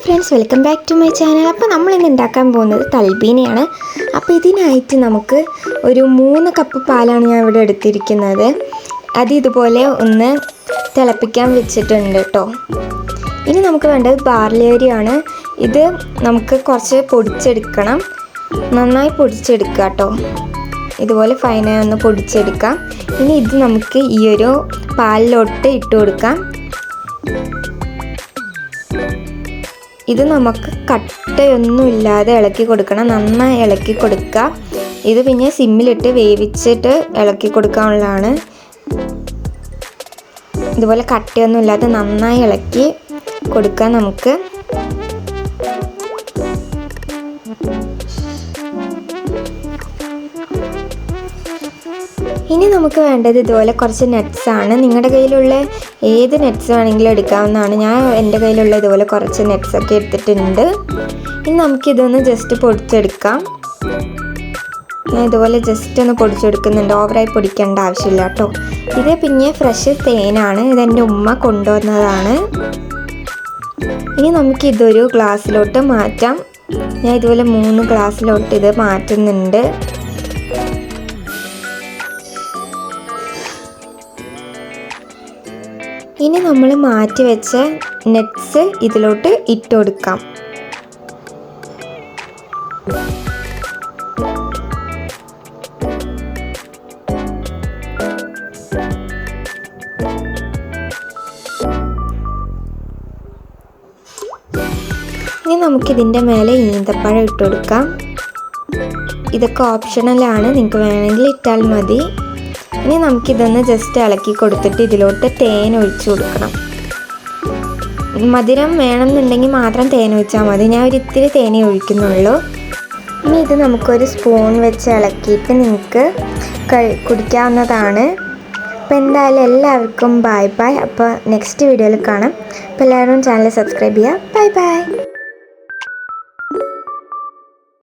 Friends, welcome back to my channel. അപ്പോൾ നമ്മളിന്ന് ഉണ്ടാക്കാൻ പോകുന്നത് തൽബീനയാണ്. അപ്പോൾ ഇതിനായിട്ട് നമുക്ക് ഒരു 3 കപ്പ് പാലാണ് ഞാൻ ഇവിടെ എടുത്തിരിക്കുന്നത്. അത് ഇതുപോലെ ഒന്ന് തിളപ്പിക്കാൻ വെച്ചിട്ടുണ്ട് കേട്ടോ. ഇനി നമുക്ക് വേണ്ടത് ബാർലി അരിയാണ്. ഇത് നമുക്ക് കുറച്ച് പൊടിച്ചെടുക്കണം, നന്നായി പൊടിച്ചെടുക്കുക കേട്ടോ. ഇതുപോലെ ഫൈനായി ഒന്ന് പൊടിച്ചെടുക്കാം. ഇനി ഇത് നമുക്ക് ഈ ഒരു പാലിലോട്ട് ഇട്ട് കൊടുക്കാം. ഇത് നമുക്ക് കട്ടയൊന്നുമില്ലാതെ ഇളക്കി കൊടുക്കണം, നന്നായി ഇളക്കി കൊടുക്കുക. ഇത് പിന്നെ സിമ്മിലിട്ട് വേവിച്ചിട്ട് ഇളക്കി കൊടുക്കാനുള്ളതാണ്. ഇതുപോലെ കട്ടയൊന്നുമില്ലാതെ നന്നായി ഇളക്കി കൊടുക്കാം നമുക്ക്. ഇനി നമുക്ക് വേണ്ടത് ഇതുപോലെ കുറച്ച് നട്ട്സാണ്. നിങ്ങളുടെ കയ്യിലുള്ള ഏത് നട്ട്സ് വേണമെങ്കിലും എടുക്കാവുന്നതാണ്. ഞാൻ എൻ്റെ കയ്യിലുള്ള ഇതുപോലെ കുറച്ച് നട്ട്സൊക്കെ എടുത്തിട്ടുണ്ട്. ഇനി നമുക്കിതൊന്ന് ജസ്റ്റ് പൊടിച്ചെടുക്കാം. ഞാൻ ഇതുപോലെ ജസ്റ്റ് ഒന്ന് പൊടിച്ചെടുക്കുന്നുണ്ട്, ഓവറായി പൊടിക്കേണ്ട ആവശ്യമില്ല കേട്ടോ. ഇത് പിന്നെ ഫ്രഷ് തേനാണ്, ഇതെൻ്റെ ഉമ്മ കൊണ്ടുവന്നതാണ്. ഇനി നമുക്കിതൊരു ഗ്ലാസ്സിലോട്ട് മാറ്റാം. ഞാൻ ഇതുപോലെ 3 ഗ്ലാസ്സിലോട്ട് ഇത് മാറ്റുന്നുണ്ട്. ഇനി നമ്മൾ മാറ്റി വെച്ച നട്ട്സ് ഇതിലോട്ട് ഇട്ട് കൊടുക്കാം. ഇനി നമുക്കിതിൻ്റെ മേലെ ഈന്തപ്പഴം ഇട്ട് കൊടുക്കാം. ഇതൊക്കെ ഓപ്ഷണലാണ്, നിങ്ങൾക്ക് വേണമെങ്കിൽ ഇട്ടാൽ മതി. ഇനി നമുക്കിതൊന്ന് ജസ്റ്റ് ഇളക്കി കൊടുത്തിട്ട് ഇതിലോട്ട് തേൻ ഒഴിച്ചു കൊടുക്കണം. മധുരം വേണമെന്നുണ്ടെങ്കിൽ മാത്രം തേൻ ഒഴിച്ചാൽ മതി. ഞാൻ ഒരു ഇത്തിരി തേനേ ഒഴിക്കുന്നുള്ളൂ. ഇനി ഇത് നമുക്കൊരു സ്പൂൺ വെച്ച് ഇളക്കിയിട്ട് നിങ്ങൾക്ക് കുടിക്കാവുന്നതാണ്. അപ്പോൾ എന്തായാലും എല്ലാവർക്കും ബൈ ബൈ. അപ്പോൾ നെക്സ്റ്റ് വീഡിയോയിൽ കാണാം. അപ്പോൾ എല്ലാവരും ചാനൽ സബ്സ്ക്രൈബ് ചെയ്യുക. Bye bye.